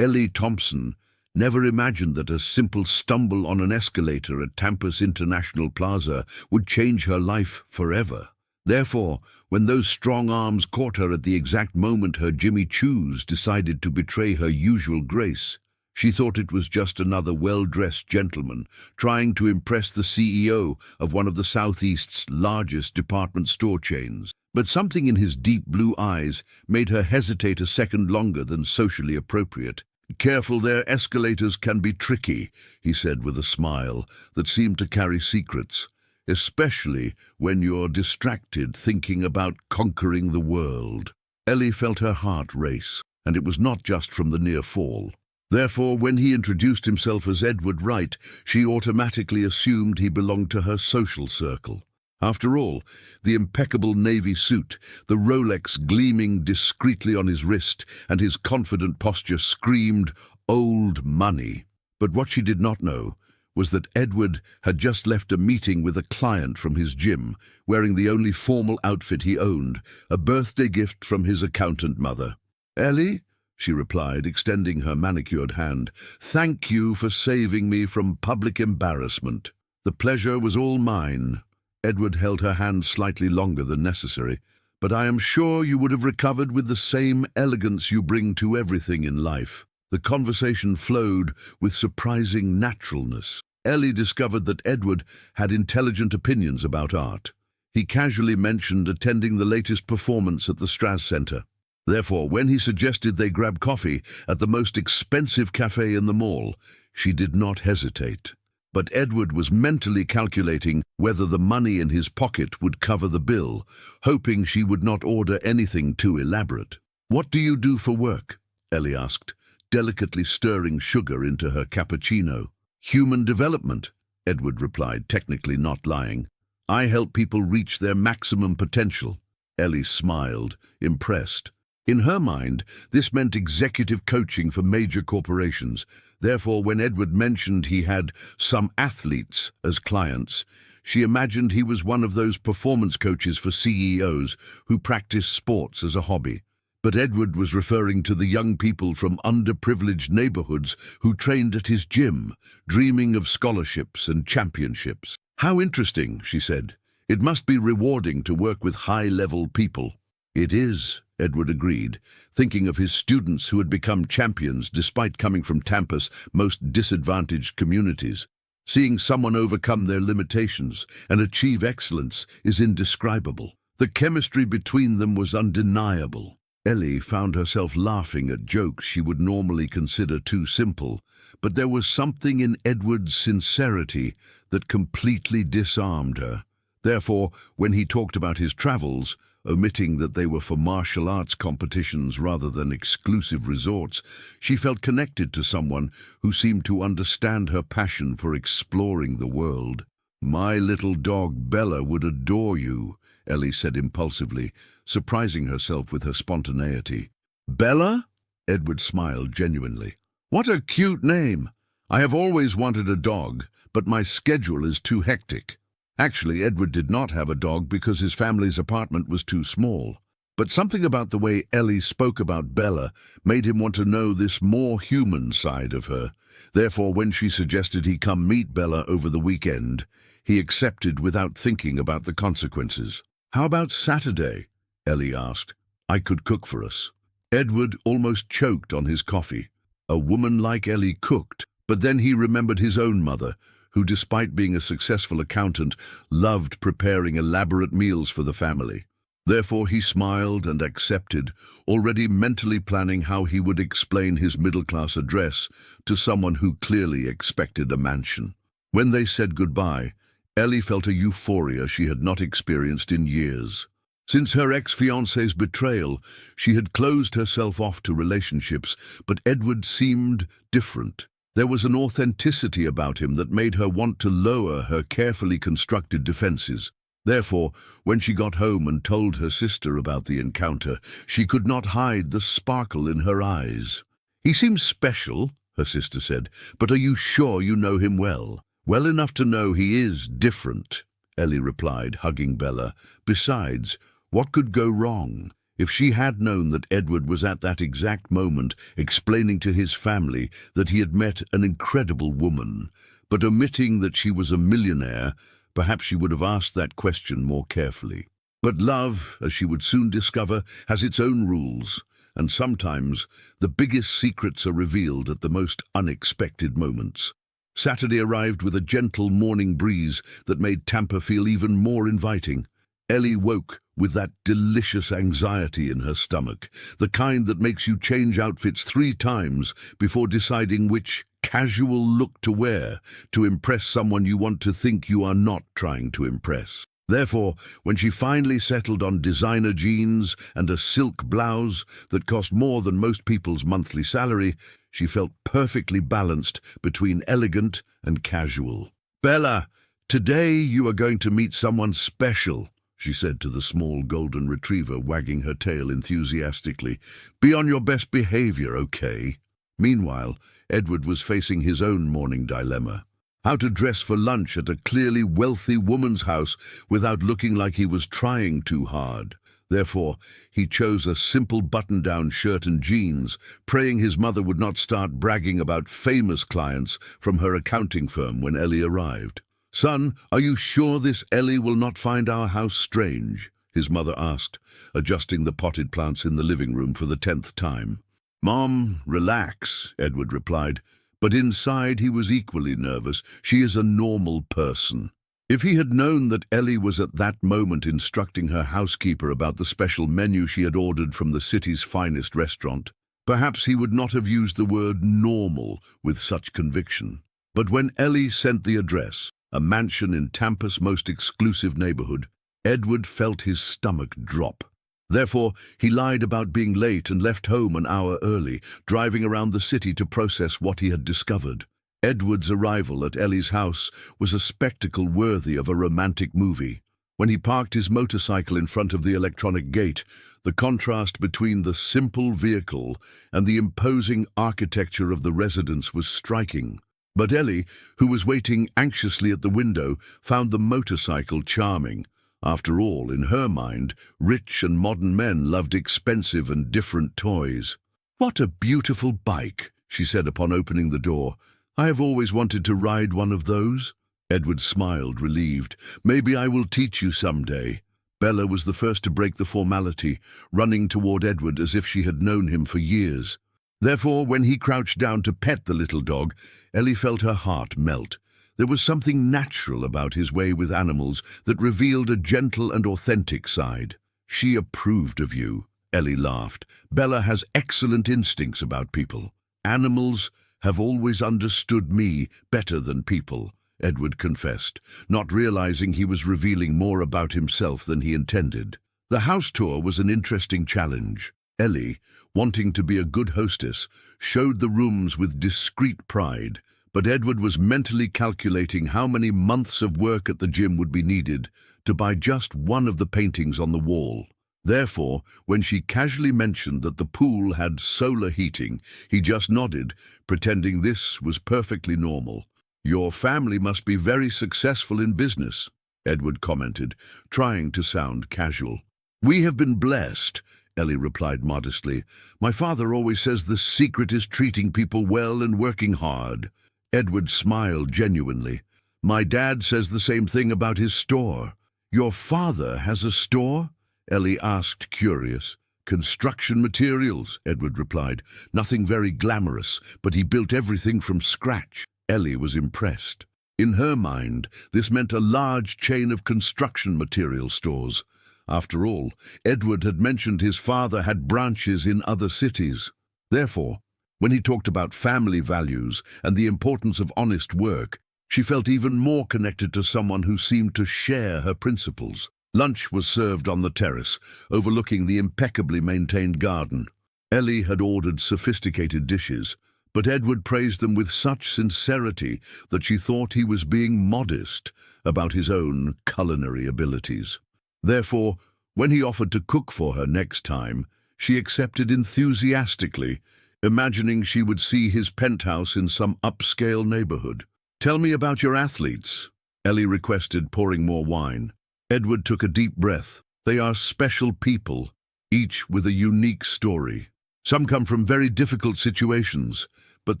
Ellie Thompson never imagined that a simple stumble on an escalator at Tampa's International Plaza would change her life forever. Therefore, when those strong arms caught her at the exact moment her Jimmy Choos decided to betray her usual grace, she thought it was just another well-dressed gentleman trying to impress the CEO of one of the Southeast's largest department store chains. But something in his deep blue eyes made her hesitate a second longer than socially appropriate. "Careful, their escalators can be tricky," he said with a smile that seemed to carry secrets, "especially when you're distracted thinking about conquering the world." Ellie felt her heart race, and it was not just from the near fall. Therefore, when he introduced himself as Edward Wright, she automatically assumed he belonged to her social circle. After all, the impeccable navy suit, the Rolex gleaming discreetly on his wrist, and his confident posture screamed old money. But what she did not know was that Edward had just left a meeting with a client from his gym, wearing the only formal outfit he owned, a birthday gift from his accountant mother. "Ellie," she replied, extending her manicured hand, "thank you for saving me from public embarrassment. The pleasure was all mine." Edward held her hand slightly longer than necessary. "But I am sure you would have recovered with the same elegance you bring to everything in life." The conversation flowed with surprising naturalness. Ellie discovered that Edward had intelligent opinions about art. He casually mentioned attending the latest performance at the Strass Center. Therefore, when he suggested they grab coffee at the most expensive cafe in the mall, she did not hesitate. But Edward was mentally calculating whether the money in his pocket would cover the bill, hoping she would not order anything too elaborate. "What do you do for work?" Ellie asked, delicately stirring sugar into her cappuccino. "Human development," Edward replied, technically not lying. "I help people reach their maximum potential." Ellie smiled, impressed. In her mind, this meant executive coaching for major corporations. Therefore, when Edward mentioned he had some athletes as clients, she imagined he was one of those performance coaches for CEOs who practice sports as a hobby. But Edward was referring to the young people from underprivileged neighborhoods who trained at his gym, dreaming of scholarships and championships. "How interesting," she said. "It must be rewarding to work with high-level people." "It is," Edward agreed, thinking of his students who had become champions despite coming from Tampa's most disadvantaged communities. Seeing someone overcome their limitations and achieve excellence is indescribable. The chemistry between them was undeniable. Ellie found herself laughing at jokes she would normally consider too simple, but there was something in Edward's sincerity that completely disarmed her. Therefore, when he talked about his travels, omitting that they were for martial arts competitions rather than exclusive resorts, she felt connected to someone who seemed to understand her passion for exploring the world. "My little dog Bella would adore you," Ellie said impulsively, surprising herself with her spontaneity. "Bella?" Edward smiled genuinely. "What a cute name! I have always wanted a dog, but my schedule is too hectic." Actually, Edward did not have a dog because his family's apartment was too small. But something about the way Ellie spoke about Bella made him want to know this more human side of her. Therefore, when she suggested he come meet Bella over the weekend, he accepted without thinking about the consequences. "How about Saturday?" Ellie asked. "I could cook for us." Edward almost choked on his coffee. A woman like Ellie cooked, but then he remembered his own mother, who, despite being a successful accountant, loved preparing elaborate meals for the family. Therefore he smiled and accepted, already mentally planning how he would explain his middle-class address to someone who clearly expected a mansion. When they said goodbye, Ellie felt a euphoria she had not experienced in years. Since her ex-fiancé's betrayal, she had closed herself off to relationships, but Edward seemed different. There was an authenticity about him that made her want to lower her carefully constructed defenses. Therefore, when she got home and told her sister about the encounter, she could not hide the sparkle in her eyes. "He seems special," her sister said, "but are you sure you know him well?" "Well enough to know he is different," Ellie replied, hugging Bella. "Besides, what could go wrong? If she had known that Edward was at that exact moment explaining to his family that he had met an incredible woman, but omitting that she was a millionaire, perhaps she would have asked that question more carefully. But love, as she would soon discover, has its own rules, and sometimes the biggest secrets are revealed at the most unexpected moments. Saturday arrived with a gentle morning breeze that made Tampa feel even more inviting. Ellie woke with that delicious anxiety in her stomach, the kind that makes you change outfits 3 times before deciding which casual look to wear to impress someone you want to think you are not trying to impress. Therefore, when she finally settled on designer jeans and a silk blouse that cost more than most people's monthly salary, she felt perfectly balanced between elegant and casual. "Bella, today you are going to meet someone special," she said to the small golden retriever, wagging her tail enthusiastically. "Be on your best behavior, okay?" Meanwhile, Edward was facing his own morning dilemma. How to dress for lunch at a clearly wealthy woman's house without looking like he was trying too hard. Therefore, he chose a simple button-down shirt and jeans, praying his mother would not start bragging about famous clients from her accounting firm when Ellie arrived. "Son, are you sure this Ellie will not find our house strange?" his mother asked, adjusting the potted plants in the living room for the 10th time. "Mom, relax," Edward replied. But inside he was equally nervous. She is a normal person. If he had known that Ellie was at that moment instructing her housekeeper about the special menu she had ordered from the city's finest restaurant, perhaps he would not have used the word normal with such conviction. But when Ellie sent the address, a mansion in Tampa's most exclusive neighborhood, Edward felt his stomach drop. Therefore, he lied about being late and left home an hour early, driving around the city to process what he had discovered. Edward's arrival at Ellie's house was a spectacle worthy of a romantic movie. When he parked his motorcycle in front of the electronic gate, the contrast between the simple vehicle and the imposing architecture of the residence was striking. But Ellie, who was waiting anxiously at the window, found the motorcycle charming. After all, in her mind, rich and modern men loved expensive and different toys. "What a beautiful bike," she said upon opening the door. "I have always wanted to ride one of those." Edward smiled, relieved. "Maybe I will teach you someday." Bella was the first to break the formality, running toward Edward as if she had known him for years. Therefore, when he crouched down to pet the little dog, Ellie felt her heart melt. There was something natural about his way with animals that revealed a gentle and authentic side. "She approved of you," Ellie laughed. "Bella has excellent instincts about people." "Animals have always understood me better than people," Edward confessed, not realizing he was revealing more about himself than he intended. The house tour was an interesting challenge. Ellie, wanting to be a good hostess, showed the rooms with discreet pride, but Edward was mentally calculating how many months of work at the gym would be needed to buy just one of the paintings on the wall. Therefore, when she casually mentioned that the pool had solar heating, he just nodded, pretending this was perfectly normal. "Your family must be very successful in business," Edward commented, trying to sound casual. "We have been blessed," Ellie replied modestly. "My father always says the secret is treating people well and working hard." Edward smiled genuinely. "My dad says the same thing about his store." "Your father has a store?" Ellie asked, curious. "Construction materials," Edward replied. "Nothing very glamorous, but he built everything from scratch." Ellie was impressed. In her mind, this meant a large chain of construction material stores. After all, Edward had mentioned his father had branches in other cities. Therefore, when he talked about family values and the importance of honest work, she felt even more connected to someone who seemed to share her principles. Lunch was served on the terrace, overlooking the impeccably maintained garden. Ellie had ordered sophisticated dishes, but Edward praised them with such sincerity that she thought he was being modest about his own culinary abilities. Therefore, when he offered to cook for her next time, she accepted enthusiastically, imagining she would see his penthouse in some upscale neighborhood. "Tell me about your athletes," Ellie requested, pouring more wine. Edward took a deep breath. "They are special people." each with a unique story. Some come from very difficult situations, but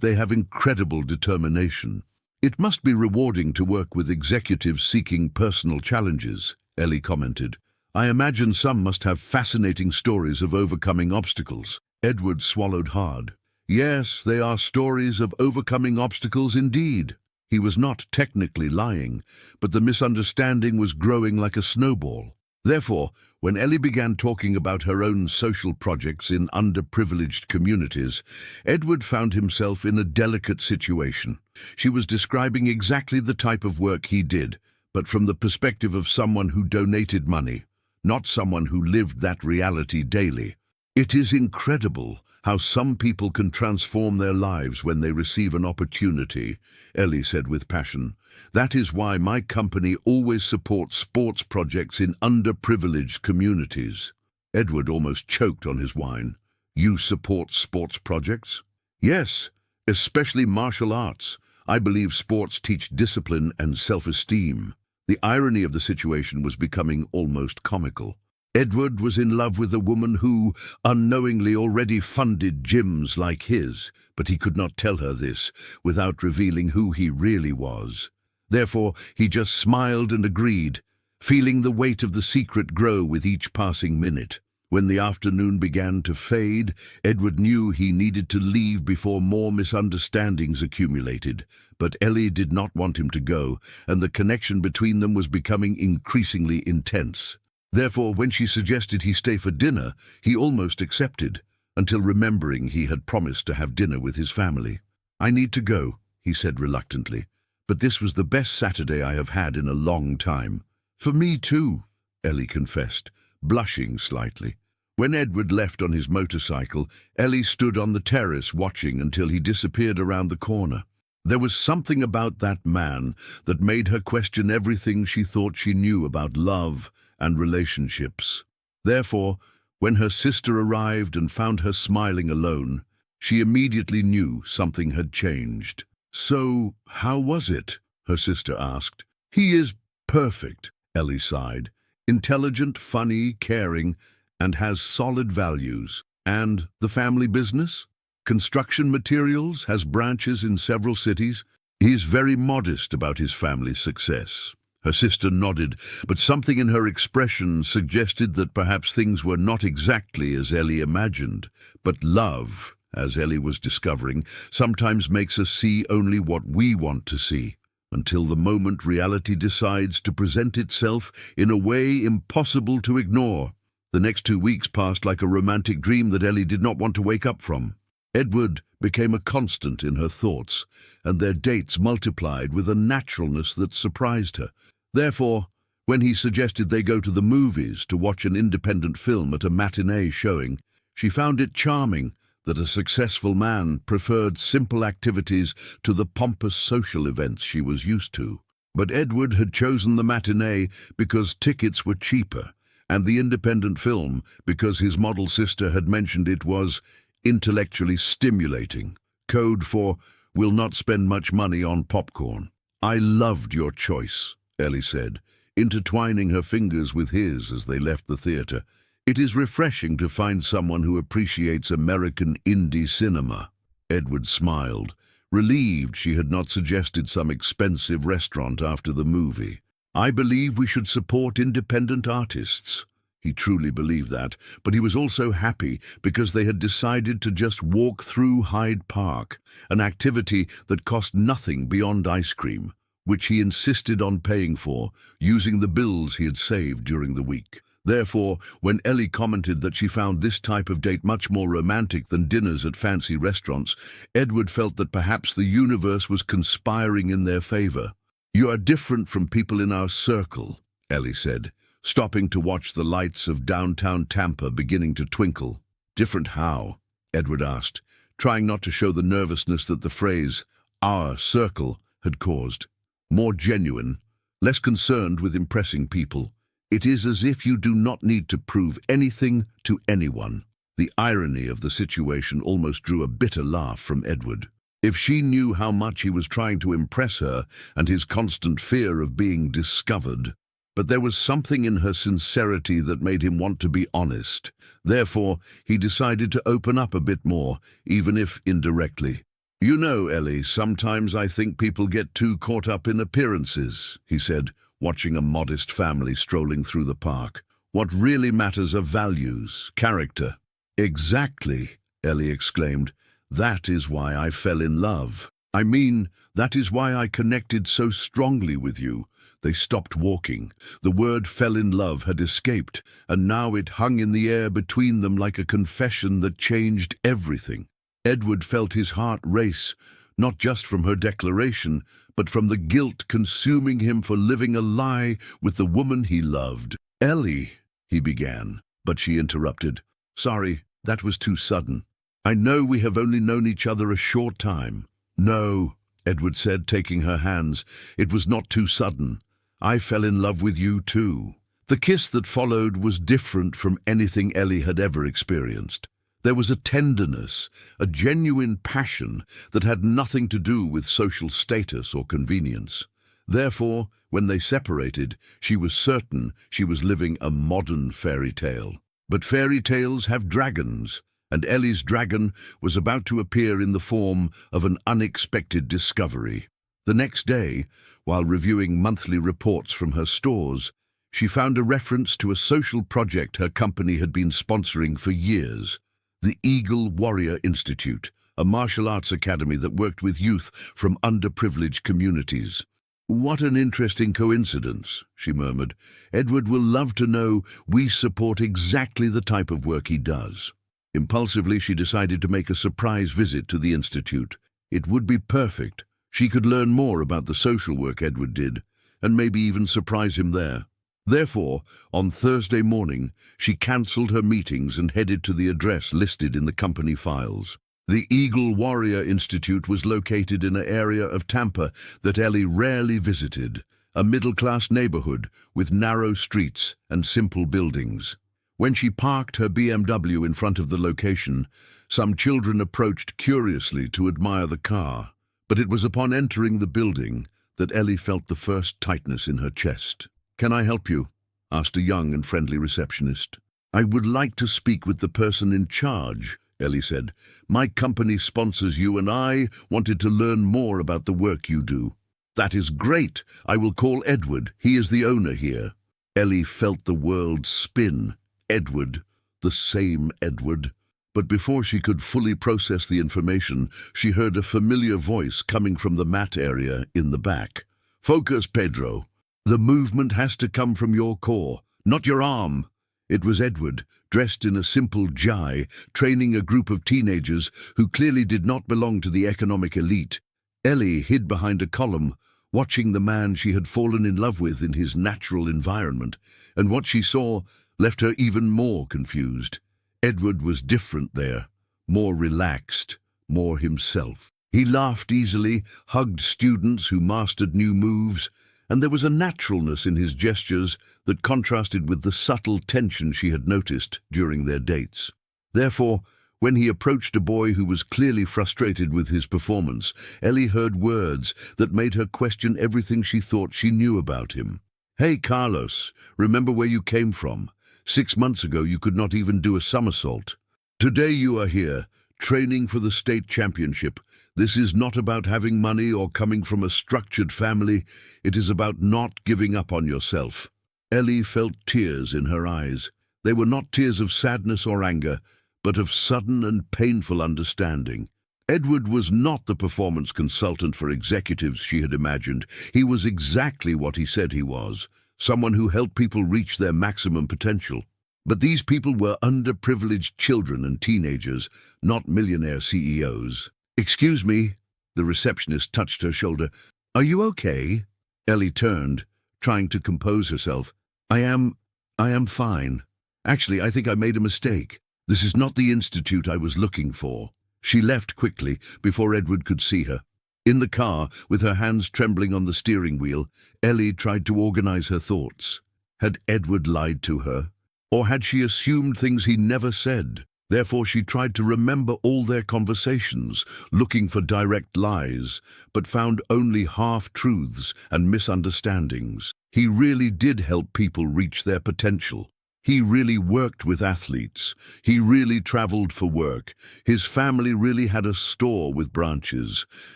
they have incredible determination. It must be rewarding to work with executives seeking personal challenges, Ellie commented. I imagine some must have fascinating stories of overcoming obstacles. Edward swallowed hard. Yes, they are stories of overcoming obstacles indeed. He was not technically lying, but the misunderstanding was growing like a snowball. Therefore, when Ellie began talking about her own social projects in underprivileged communities, Edward found himself in a delicate situation. She was describing exactly the type of work he did, but from the perspective of someone who donated money, not someone who lived that reality daily. It is incredible how some people can transform their lives when they receive an opportunity, Ellie said with passion. That is why my company always supports sports projects in underprivileged communities. Edward almost choked on his wine. You support sports projects? Yes, especially martial arts. I believe sports teach discipline and self-esteem. The irony of the situation was becoming almost comical. Edward was in love with a woman who, unknowingly, already funded gyms like his, but he could not tell her this without revealing who he really was. Therefore, he just smiled and agreed, feeling the weight of the secret grow with each passing minute. When the afternoon began to fade, Edward knew he needed to leave before more misunderstandings accumulated. But Ellie did not want him to go, and the connection between them was becoming increasingly intense. Therefore, when she suggested he stay for dinner, he almost accepted, until remembering he had promised to have dinner with his family. I need to go, he said reluctantly, but this was the best Saturday I have had in a long time. For me too, Ellie confessed, blushing slightly. When Edward left on his motorcycle, Ellie stood on the terrace watching until he disappeared around the corner. There was something about that man that made her question everything she thought she knew about love and relationships. Therefore, when her sister arrived and found her smiling alone, she immediately knew something had changed. So, how was it? Her sister asked. He is perfect, Ellie sighed. Intelligent, funny, caring, and has solid values. And the family business? Construction materials, has branches in several cities. He is very modest about his family's success. Her sister nodded, but something in her expression suggested that perhaps things were not exactly as Ellie imagined. But love, as Ellie was discovering, sometimes makes us see only what we want to see, until the moment reality decides to present itself in a way impossible to ignore. The next 2 weeks passed like a romantic dream that Ellie did not want to wake up from. Edward became a constant in her thoughts, and their dates multiplied with a naturalness that surprised her. Therefore, when he suggested they go to the movies to watch an independent film at a matinee showing, she found it charming that a successful man preferred simple activities to the pompous social events she was used to. But Edward had chosen the matinee because tickets were cheaper, and the independent film because his model sister had mentioned it was intellectually stimulating, code for "will not spend much money on popcorn." I loved your choice, Ellie said, intertwining her fingers with his as they left the theatre. It is refreshing to find someone who appreciates American indie cinema. Edward smiled, relieved she had not suggested some expensive restaurant after the movie. I believe we should support independent artists. He truly believed that, but he was also happy because they had decided to just walk through Hyde Park, an activity that cost nothing beyond ice cream, which he insisted on paying for, using the bills he had saved during the week. Therefore, when Ellie commented that she found this type of date much more romantic than dinners at fancy restaurants, Edward felt that perhaps the universe was conspiring in their favor. You are different from people in our circle, Ellie said, stopping to watch the lights of downtown Tampa beginning to twinkle. Different how? Edward asked, trying not to show the nervousness that the phrase, our circle, had caused. More genuine, less concerned with impressing people. It is as if you do not need to prove anything to anyone. The irony of the situation almost drew a bitter laugh from Edward. If she knew how much he was trying to impress her and his constant fear of being discovered. but there was something in her sincerity that made him want to be honest. Therefore, he decided to open up a bit more, even if indirectly. "You know, Ellie, sometimes I think people get too caught up in appearances," he said, watching a modest family strolling through the park. "What really matters are values, character." "Exactly," Ellie exclaimed. "That is why I fell in love. I mean, that is why I connected so strongly with you." They stopped walking. The word "fell in love" had escaped, and now it hung in the air between them like a confession that changed everything. Edward felt his heart race, not just from her declaration, but from the guilt consuming him for living a lie with the woman he loved. "Ellie," he began, but she interrupted. "Sorry, that was too sudden. I know we have only known each other a short time." "No," Edward said, taking her hands. "It was not too sudden. I fell in love with you too." The kiss that followed was different from anything Ellie had ever experienced. There was a tenderness, a genuine passion that had nothing to do with social status or convenience. Therefore, when they separated, she was certain she was living a modern fairy tale. But fairy tales have dragons, and Ellie's dragon was about to appear in the form of an unexpected discovery. The next day, while reviewing monthly reports from her stores, she found a reference to a social project her company had been sponsoring for years: the Eagle Warrior Institute, a martial arts academy that worked with youth from underprivileged communities. "What an interesting coincidence," she murmured. "Edward will love to know we support exactly the type of work he does." Impulsively, she decided to make a surprise visit to the institute. It would be perfect. She could learn more about the social work Edward did, and maybe even surprise him there. Therefore, on Thursday morning, she cancelled her meetings and headed to the address listed in the company files. The Eagle Warrior Institute was located in an area of Tampa that Ellie rarely visited, a middle-class neighborhood with narrow streets and simple buildings. When she parked her BMW in front of the location, some children approached curiously to admire the car. But it was upon entering the building that Ellie felt the first tightness in her chest. "Can I help you?" asked a young and friendly receptionist. "I would like to speak with the person in charge," Ellie said. "My company sponsors you, and I wanted to learn more about the work you do." "That is great. I will call Edward. He is the owner here." Ellie felt the world spin. Edward, the same Edward. But before she could fully process the information, she heard a familiar voice coming from the mat area in the back. "Focus, Pedro. The movement has to come from your core, not your arm." It was Edward, dressed in a simple jai, training a group of teenagers who clearly did not belong to the economic elite. Ellie hid behind a column, watching the man she had fallen in love with in his natural environment, and what she saw left her even more confused. Edward was different there, more relaxed, more himself. He laughed easily, hugged students who mastered new moves, and there was a naturalness in his gestures that contrasted with the subtle tension she had noticed during their dates. Therefore, when he approached a boy who was clearly frustrated with his performance, Ellie heard words that made her question everything she thought she knew about him. "Hey, Carlos, remember where you came from? 6 months ago you could not even do a somersault. Today you are here, training for the state championship. This is not about having money or coming from a structured family. It is about not giving up on yourself." Ellie felt tears in her eyes. They were not tears of sadness or anger, but of sudden and painful understanding. Edward was not the performance consultant for executives she had imagined. He was exactly what he said he was, someone who helped people reach their maximum potential. But these people were underprivileged children and teenagers, not millionaire CEOs. "Excuse me," the receptionist touched her shoulder. "Are you okay?" Ellie turned, trying to compose herself. I am fine. Actually, I think I made a mistake. This is not the institute I was looking for." She left quickly before Edward could see her. In the car, with her hands trembling on the steering wheel, Ellie tried to organize her thoughts. Had Edward lied to her? Or had she assumed things he never said? Therefore she tried to remember all their conversations, looking for direct lies, but found only half-truths and misunderstandings. He really did help people reach their potential. He really worked with athletes. He really traveled for work. His family really had a store with branches.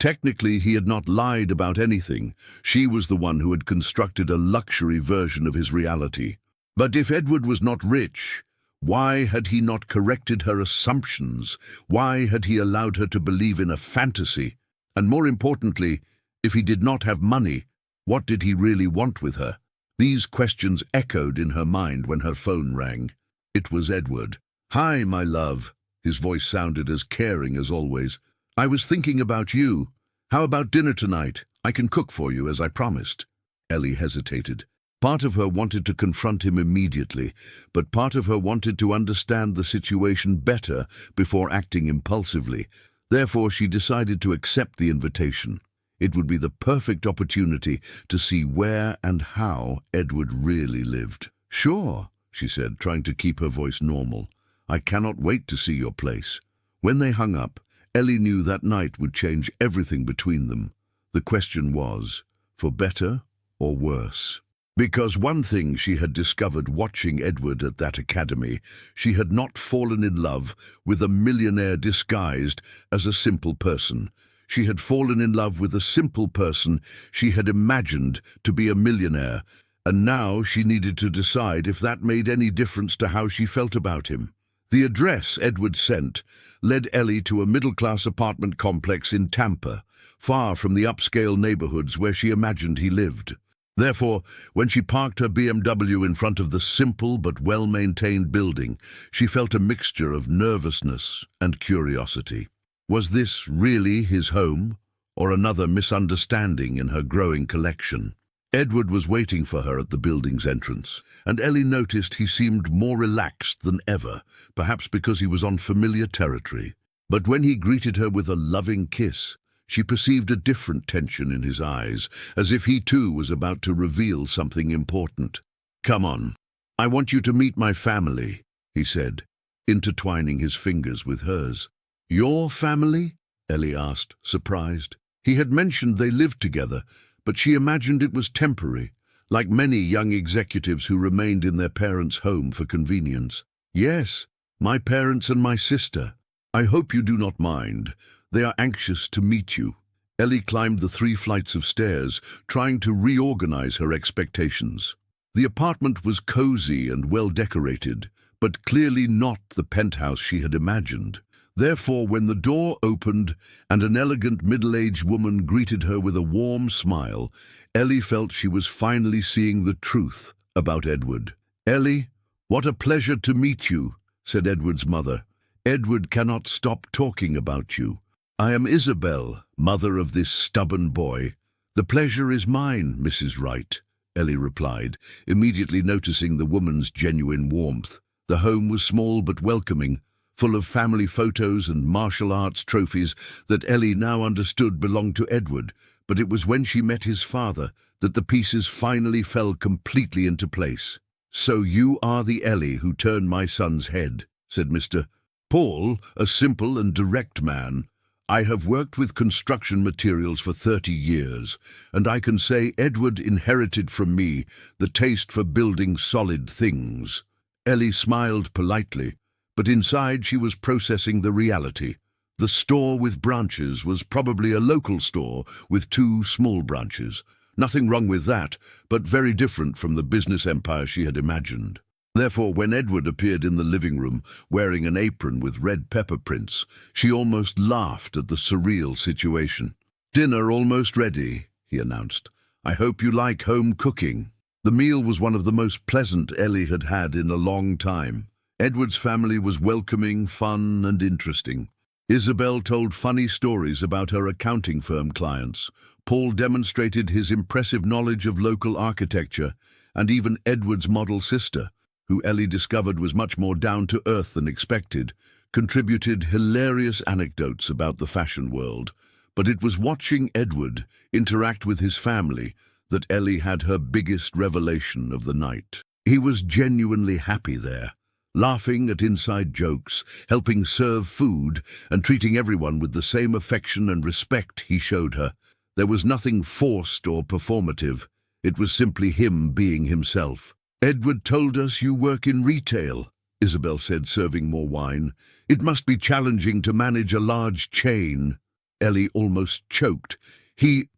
Technically, he had not lied about anything. She was the one who had constructed a luxury version of his reality. But if Edward was not rich, why had he not corrected her assumptions? Why had he allowed her to believe in a fantasy? And more importantly, if he did not have money, what did he really want with her? These questions echoed in her mind when her phone rang. It was Edward. "Hi, my love." His voice sounded as caring as always. "I was thinking about you. How about dinner tonight? I can cook for you, as I promised." Ellie hesitated. Part of her wanted to confront him immediately, but part of her wanted to understand the situation better before acting impulsively. Therefore, she decided to accept the invitation. It would be the perfect opportunity to see where and how Edward really lived. "Sure," she said, trying to keep her voice normal. "I cannot wait to see your place." When they hung up, Ellie knew that night would change everything between them. The question was, for better or worse? Because one thing she had discovered watching Edward at that academy, she had not fallen in love with a millionaire disguised as a simple person. She had fallen in love with a simple person she had imagined to be a millionaire, and now she needed to decide if that made any difference to how she felt about him. The address Edward sent led Ellie to a middle-class apartment complex in Tampa, far from the upscale neighborhoods where she imagined he lived. Therefore, when she parked her BMW in front of the simple but well-maintained building, she felt a mixture of nervousness and curiosity. Was this really his home, or another misunderstanding in her growing collection? Edward was waiting for her at the building's entrance, and Ellie noticed he seemed more relaxed than ever, perhaps because he was on familiar territory. But when he greeted her with a loving kiss, she perceived a different tension in his eyes, as if he too was about to reveal something important. "Come on, I want you to meet my family," he said, intertwining his fingers with hers. "Your family?" Ellie asked, surprised. He had mentioned they lived together, but she imagined it was temporary, like many young executives who remained in their parents' home for convenience. "Yes, my parents and my sister. I hope you do not mind. They are anxious to meet you." Ellie climbed the 3 flights of stairs, trying to reorganize her expectations. The apartment was cozy and well-decorated, but clearly not the penthouse she had imagined. Therefore, when the door opened and an elegant middle-aged woman greeted her with a warm smile, Ellie felt she was finally seeing the truth about Edward. "Ellie, what a pleasure to meet you," said Edward's mother. "Edward cannot stop talking about you. I am Isabel, mother of this stubborn boy." "The pleasure is mine, Mrs. Wright," Ellie replied, immediately noticing the woman's genuine warmth. The home was small but welcoming, full of family photos and martial arts trophies that Ellie now understood belonged to Edward, but it was when she met his father that the pieces finally fell completely into place. "So you are the Ellie who turned my son's head," said Mr. Paul, a simple and direct man. "I have worked with construction materials for 30 years, and I can say Edward inherited from me the taste for building solid things." Ellie smiled politely, but inside she was processing the reality. The store with branches was probably a local store with 2 small branches. Nothing wrong with that, but very different from the business empire she had imagined. Therefore, when Edward appeared in the living room wearing an apron with red pepper prints, she almost laughed at the surreal situation. "Dinner almost ready," he announced. "I hope you like home cooking." The meal was one of the most pleasant Ellie had had in a long time. Edward's family was welcoming, fun, and interesting. Isabel told funny stories about her accounting firm clients. Paul demonstrated his impressive knowledge of local architecture, and even Edward's model sister, who Ellie discovered was much more down-to-earth than expected, contributed hilarious anecdotes about the fashion world. But it was watching Edward interact with his family that Ellie had her biggest revelation of the night. He was genuinely happy there, laughing at inside jokes, helping serve food, and treating everyone with the same affection and respect he showed her. There was nothing forced or performative. It was simply him being himself. "Edward told us you work in retail," Isabel said, serving more wine. "It must be challenging to manage a large chain." Ellie almost choked. He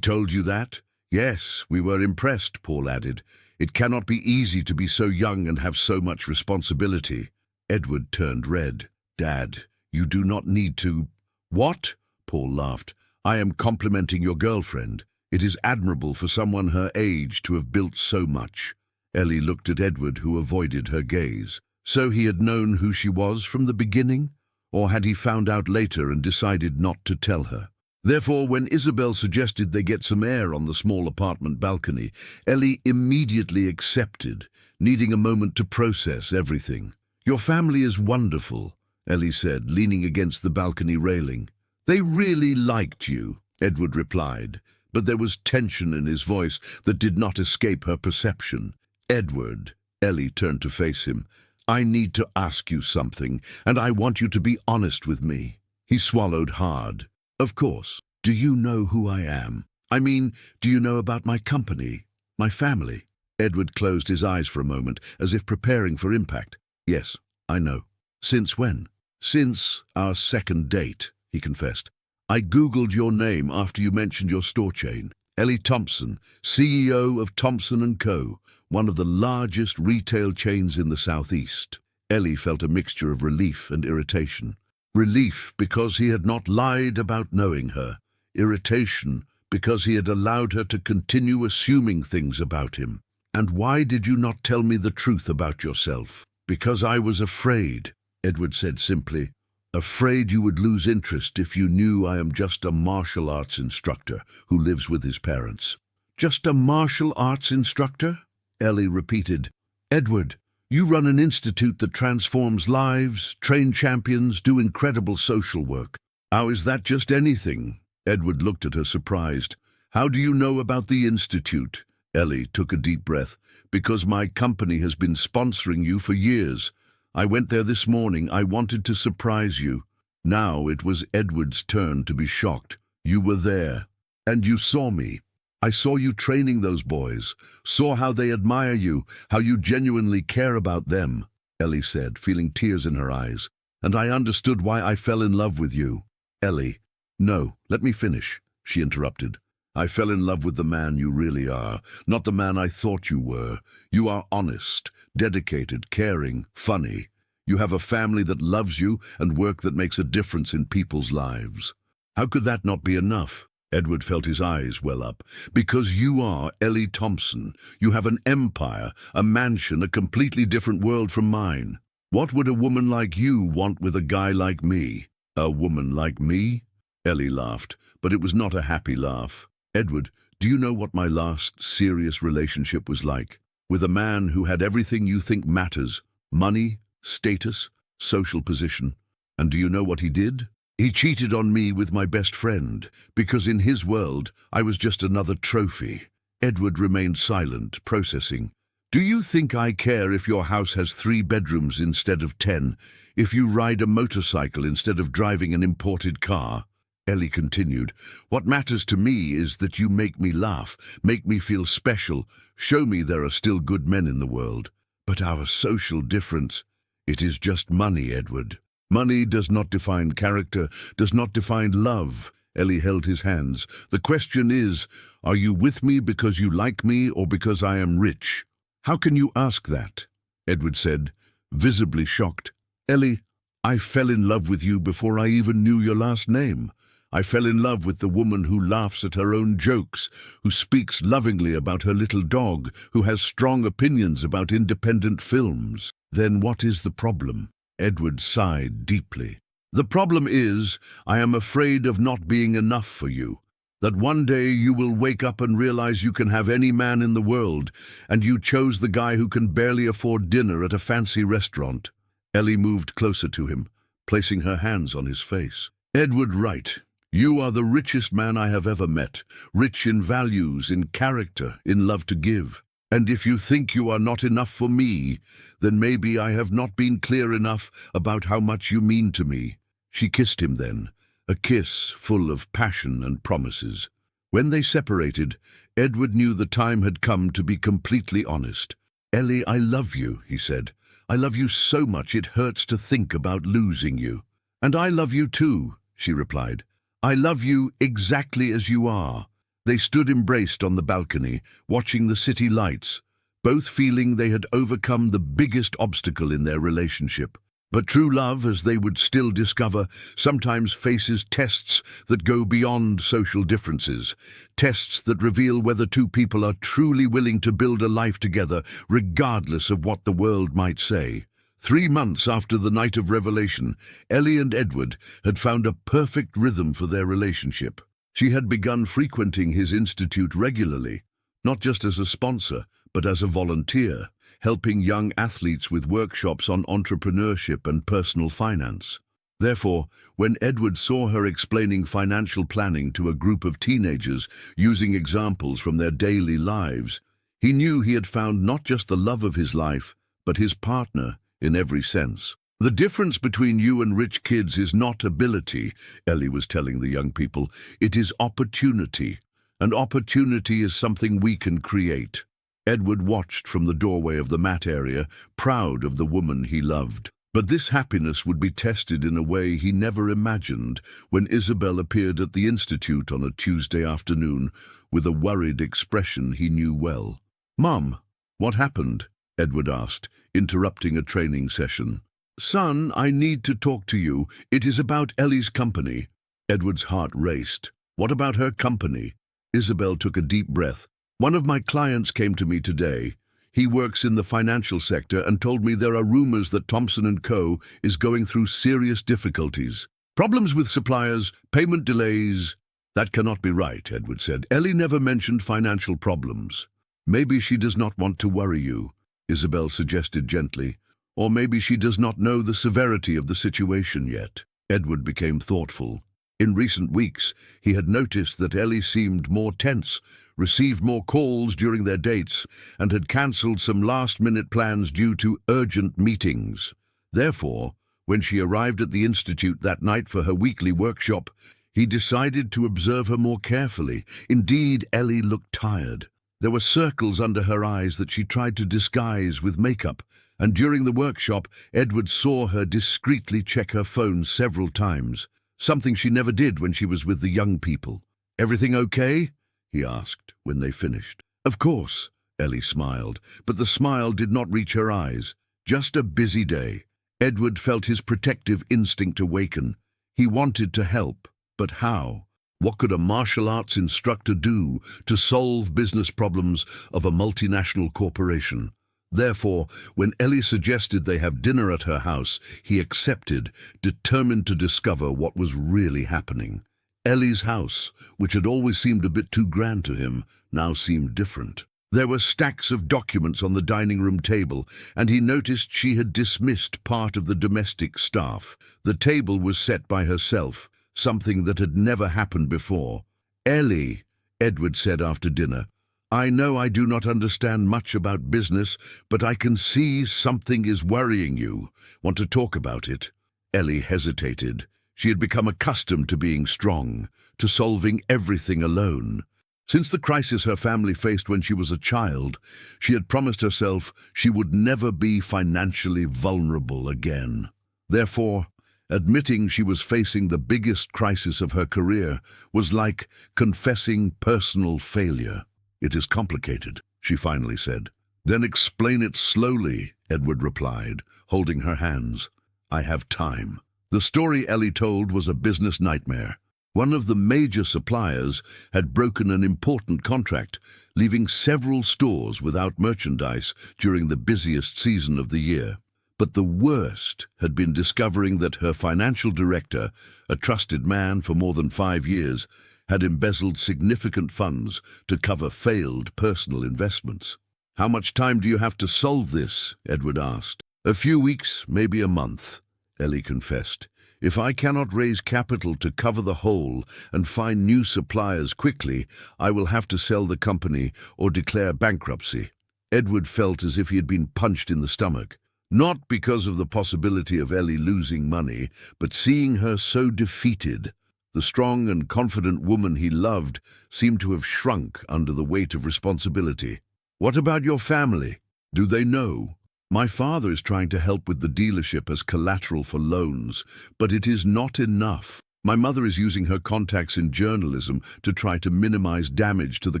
told you that?" "Yes, we were impressed," Paul added. "It cannot be easy to be so young and have so much responsibility." Edward turned red. "Dad, you do not need to—" "What?" Paul laughed. "I am complimenting your girlfriend. It is admirable for someone her age to have built so much." Ellie looked at Edward, who avoided her gaze. So he had known who she was from the beginning? Or had he found out later and decided not to tell her? Therefore, when Isabel suggested they get some air on the small apartment balcony, Ellie immediately accepted, needing a moment to process everything. "Your family is wonderful," Ellie said, leaning against the balcony railing. "They really liked you," Edward replied, but there was tension in his voice that did not escape her perception. "Edward," Ellie turned to face him, "I need to ask you something, and I want you to be honest with me." He swallowed hard. "Of course. Do you know who I am? I mean, do you know about my company, my family?" Edward closed his eyes for a moment, as if preparing for impact. "Yes, I know." "Since when?" "Since our second date," he confessed. "I Googled your name after you mentioned your store chain. Ellie Thompson, CEO of Thompson & Co., one of the largest retail chains in the Southeast." Ellie felt a mixture of relief and irritation. Relief because he had not lied about knowing her. Irritation because he had allowed her to continue assuming things about him. "And why did you not tell me the truth about yourself?" "Because I was afraid," Edward said simply. "Afraid you would lose interest if you knew I am just a martial arts instructor who lives with his parents." "Just a martial arts instructor?" Ellie repeated. "Edward, you run an institute that transforms lives, train champions, do incredible social work. How is that just anything?" Edward looked at her surprised. "How do you know about the institute?" Ellie took a deep breath. "Because my company has been sponsoring you for years. I went there this morning. I wanted to surprise you." Now it was Edward's turn to be shocked. "You were there, and you saw me. I saw you training those boys, saw how they admire you, how you genuinely care about them," Ellie said, feeling tears in her eyes. "And I understood why I fell in love with you." "Ellie, no, let me finish," she interrupted. "I fell in love with the man you really are, not the man I thought you were. You are honest, dedicated, caring, funny. You have a family that loves you and work that makes a difference in people's lives. How could that not be enough?" Edward felt his eyes well up. "Because you are Ellie Thompson. You have an empire, a mansion, a completely different world from mine. What would a woman like you want with a guy like me?" "A woman like me?" Ellie laughed, but it was not a happy laugh. "Edward, do you know what my last serious relationship was like? With a man who had everything you think matters: money, status, social position. And do you know what he did? He cheated on me with my best friend, because in his world, I was just another trophy." Edward remained silent, processing. "Do you think I care if your house has 3 bedrooms instead of 10, if you ride a motorcycle instead of driving an imported car?" Ellie continued. "What matters to me is that you make me laugh, make me feel special, show me there are still good men in the world. But our social difference, it is just money, Edward. Money does not define character, does not define love." Ellie held his hands. "The question is, are you with me because you like me or because I am rich?" "How can you ask that?" Edward said, visibly shocked. "Ellie, I fell in love with you before I even knew your last name. I fell in love with the woman who laughs at her own jokes, who speaks lovingly about her little dog, who has strong opinions about independent films. Then what is the problem?" Edward sighed deeply. "The problem is, I am afraid of not being enough for you. That one day you will wake up and realize you can have any man in the world, and you chose the guy who can barely afford dinner at a fancy restaurant." Ellie moved closer to him, placing her hands on his face. "Edward Wright, you are the richest man I have ever met, rich in values, in character, in love to give. And if you think you are not enough for me, then maybe I have not been clear enough about how much you mean to me." She kissed him then, a kiss full of passion and promises. When they separated, Edward knew the time had come to be completely honest. "Ellie, I love you," he said. "I love you so much it hurts to think about losing you." "And I love you too," she replied. "I love you exactly as you are." They stood embraced on the balcony, watching the city lights, both feeling they had overcome the biggest obstacle in their relationship. But true love, as they would still discover, sometimes faces tests that go beyond social differences, tests that reveal whether two people are truly willing to build a life together, regardless of what the world might say. 3 months after the night of revelation, Ellie and Edward had found a perfect rhythm for their relationship. She had begun frequenting his institute regularly, not just as a sponsor, but as a volunteer, helping young athletes with workshops on entrepreneurship and personal finance. Therefore, when Edward saw her explaining financial planning to a group of teenagers using examples from their daily lives, he knew he had found not just the love of his life, but his partner in every sense. "The difference between you and rich kids is not ability," Ellie was telling the young people. "It is opportunity, and opportunity is something we can create." Edward watched from the doorway of the mat area, proud of the woman he loved. But this happiness would be tested in a way he never imagined when Isabel appeared at the institute on a Tuesday afternoon with a worried expression he knew well. "Mum, what happened?" Edward asked, interrupting a training session. "Son, I need to talk to you. It is about Ellie's company." Edward's heart raced. "What about her company?" Isabel took a deep breath. "One of my clients came to me today. He works in the financial sector and told me there are rumors that Thompson & Co. is going through serious difficulties. Problems with suppliers, payment delays." "That cannot be right," Edward said. "Ellie never mentioned financial problems." "Maybe she does not want to worry you," Isabel suggested gently. "Or maybe she does not know the severity of the situation yet." Edward became thoughtful. In recent weeks, he had noticed that Ellie seemed more tense, received more calls during their dates, and had cancelled some last-minute plans due to urgent meetings. Therefore, when she arrived at the institute that night for her weekly workshop, he decided to observe her more carefully. Indeed, Ellie looked tired. There were circles under her eyes that she tried to disguise with makeup, and during the workshop, Edward saw her discreetly check her phone several times, something she never did when she was with the young people. "Everything okay?" he asked when they finished. "Of course," Ellie smiled, but the smile did not reach her eyes. "Just a busy day." Edward felt his protective instinct awaken. He wanted to help, but how? What could a martial arts instructor do to solve business problems of a multinational corporation? Therefore, when Ellie suggested they have dinner at her house, he accepted, determined to discover what was really happening. Ellie's house, which had always seemed a bit too grand to him, now seemed different. There were stacks of documents on the dining room table, and he noticed she had dismissed part of the domestic staff. The table was set by herself, something that had never happened before. "Ellie," Edward said after dinner, "I know I do not understand much about business, but I can see something is worrying you. Want to talk about it?" Ellie hesitated. She had become accustomed to being strong, to solving everything alone. Since the crisis her family faced when she was a child, she had promised herself she would never be financially vulnerable again. Therefore, admitting she was facing the biggest crisis of her career was like confessing personal failure. "It is complicated," she finally said. "Then explain it slowly," Edward replied, holding her hands. "I have time." The story Ellie told was a business nightmare. One of the major suppliers had broken an important contract, leaving several stores without merchandise during the busiest season of the year. But the worst had been discovering that her financial director, a trusted man for more than 5 years, had embezzled significant funds to cover failed personal investments. "How much time do you have to solve this?" Edward asked. "A few weeks, maybe a month," Ellie confessed. "If I cannot raise capital to cover the hole and find new suppliers quickly, I will have to sell the company or declare bankruptcy." Edward felt as if he had been punched in the stomach. Not because of the possibility of Ellie losing money, but seeing her so defeated. The strong and confident woman he loved seemed to have shrunk under the weight of responsibility. "What about your family? Do they know?" "My father is trying to help with the dealership as collateral for loans, but it is not enough. My mother is using her contacts in journalism to try to minimize damage to the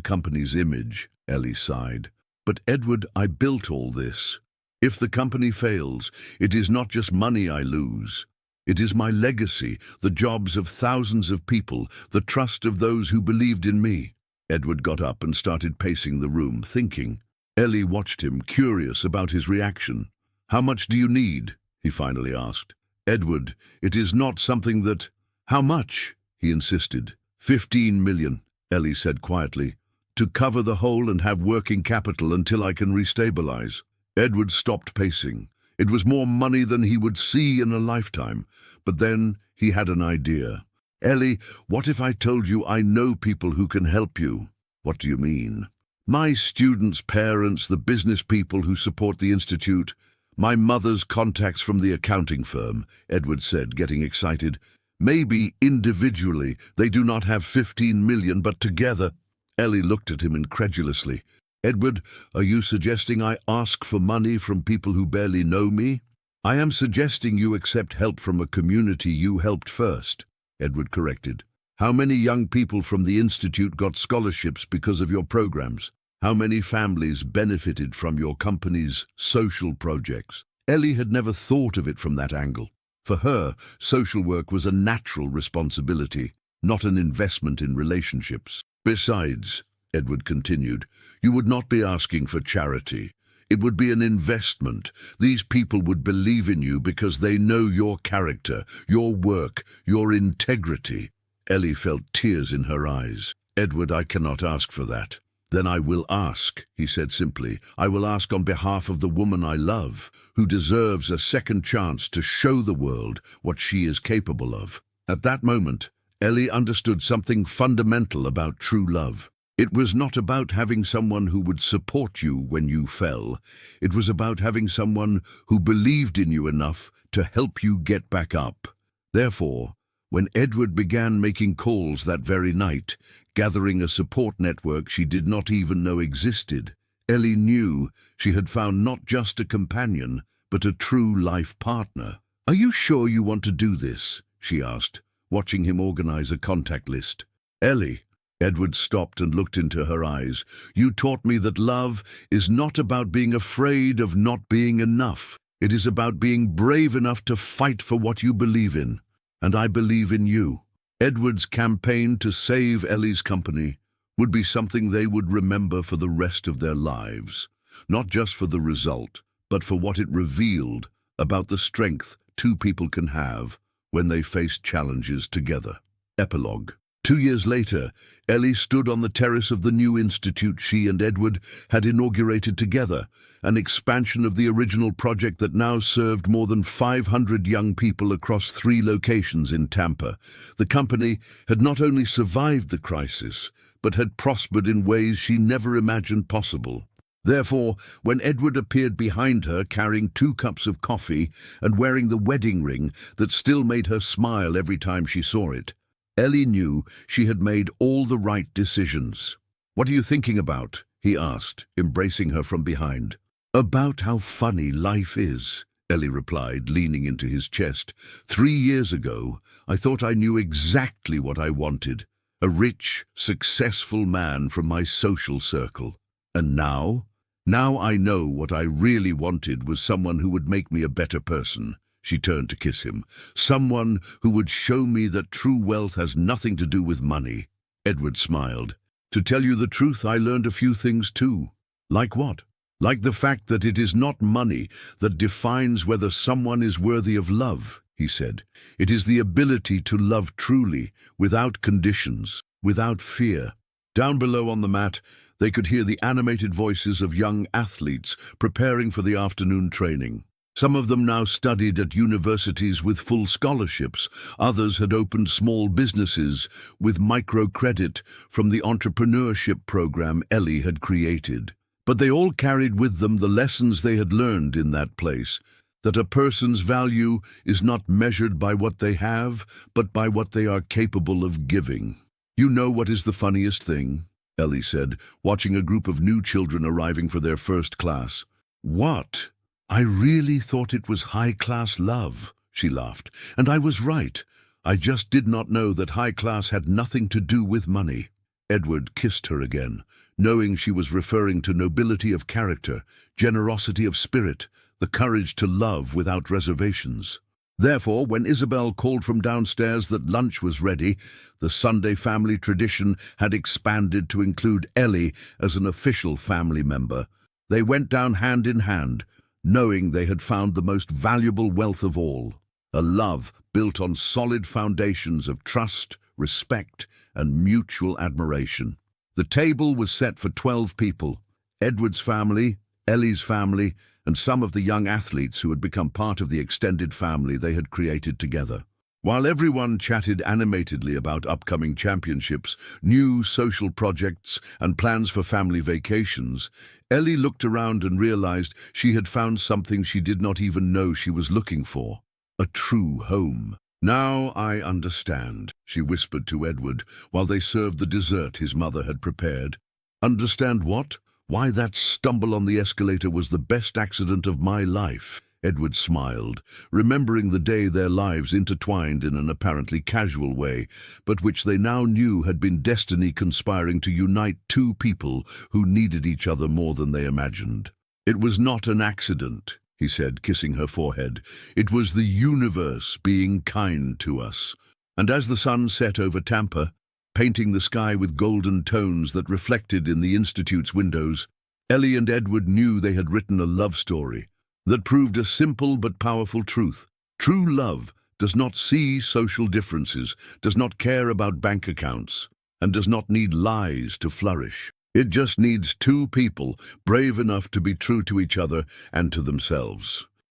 company's image," Ellie sighed. "But Edward, I built all this. If the company fails, it is not just money I lose. It is my legacy, the jobs of thousands of people, the trust of those who believed in me." Edward got up and started pacing the room, thinking. Ellie watched him, curious about his reaction. "How much do you need?" he finally asked. "Edward, it is not something that—" "How much?" he insisted. 15 million, Ellie said quietly, "to cover the hole and have working capital until I can restabilize." Edward stopped pacing. It was more money than he would see in a lifetime, but then he had an idea. "Ellie, what if I told you I know people who can help you?" "What do you mean?" "My students' parents, the business people who support the institute, my mother's contacts from the accounting firm," Edward said, getting excited. "Maybe individually they do not have 15 million, but together—" Ellie looked at him incredulously. "Edward, are you suggesting I ask for money from people who barely know me?" "I am suggesting you accept help from a community you helped first," Edward corrected. "How many young people from the institute got scholarships because of your programs? How many families benefited from your company's social projects?" Ellie had never thought of it from that angle. For her, social work was a natural responsibility, not an investment in relationships. "Besides," Edward continued, "you would not be asking for charity. It would be an investment. These people would believe in you because they know your character, your work, your integrity." Ellie felt tears in her eyes. "Edward, I cannot ask for that." "Then I will ask," he said simply. "I will ask on behalf of the woman I love, who deserves a second chance to show the world what she is capable of." At that moment, Ellie understood something fundamental about true love. It was not about having someone who would support you when you fell. It was about having someone who believed in you enough to help you get back up. Therefore, when Edward began making calls that very night, gathering a support network she did not even know existed, Ellie knew she had found not just a companion, but a true life partner. "Are you sure you want to do this?" she asked, watching him organize a contact list. "Ellie," Edward stopped and looked into her eyes, "you taught me that love is not about being afraid of not being enough. It is about being brave enough to fight for what you believe in. And I believe in you." Edward's campaign to save Ellie's company would be something they would remember for the rest of their lives, not just for the result, but for what it revealed about the strength two people can have when they face challenges together. Epilogue. 2 years later, Ellie stood on the terrace of the new institute she and Edward had inaugurated together, an expansion of the original project that now served more than 500 young people across 3 locations in Tampa. The company had not only survived the crisis, but had prospered in ways she never imagined possible. Therefore, when Edward appeared behind her carrying 2 cups of coffee and wearing the wedding ring that still made her smile every time she saw it, Ellie knew she had made all the right decisions. "What are you thinking about?" he asked, embracing her from behind. "About how funny life is," Ellie replied, leaning into his chest. 3 years ago, I thought I knew exactly what I wanted. A rich, successful man from my social circle. And now? Now I know what I really wanted was someone who would make me a better person." She turned to kiss him. "Someone who would show me that true wealth has nothing to do with money." Edward smiled. "To tell you the truth, I learned a few things too." "Like what?" "Like the fact that it is not money that defines whether someone is worthy of love," he said. "It is the ability to love truly, without conditions, without fear." Down below on the mat, they could hear the animated voices of young athletes preparing for the afternoon training. Some of them now studied at universities with full scholarships. Others had opened small businesses with microcredit from the entrepreneurship program Ellie had created. But they all carried with them the lessons they had learned in that place, that a person's value is not measured by what they have, but by what they are capable of giving. "You know what is the funniest thing?" Ellie said, watching a group of new children arriving for their first class. "What? I really thought it was high-class love," she laughed. "And I was right. I just did not know that high class had nothing to do with money." Edward kissed her again, knowing she was referring to nobility of character, generosity of spirit, the courage to love without reservations. Therefore, when Isabel called from downstairs that lunch was ready, the Sunday family tradition had expanded to include Ellie as an official family member. They went down hand in hand, knowing they had found the most valuable wealth of all, a love built on solid foundations of trust, respect, and mutual admiration. The table was set for 12 people: Edward's family, Ellie's family, and some of the young athletes who had become part of the extended family they had created together. While everyone chatted animatedly about upcoming championships, new social projects, and plans for family vacations, Ellie looked around and realized she had found something she did not even know she was looking for: a true home. "Now I understand," she whispered to Edward while they served the dessert his mother had prepared. "Understand what? Why that stumble on the escalator was the best accident of my life." Edward smiled, remembering the day their lives intertwined in an apparently casual way, but which they now knew had been destiny conspiring to unite two people who needed each other more than they imagined. "It was not an accident," he said, kissing her forehead. "It was the universe being kind to us." And as the sun set over Tampa, painting the sky with golden tones that reflected in the Institute's windows, Ellie and Edward knew they had written a love story that proved a simple but powerful truth. True love does not see social differences, does not care about bank accounts, and does not need lies to flourish. It just needs two people brave enough to be true to each other and to themselves.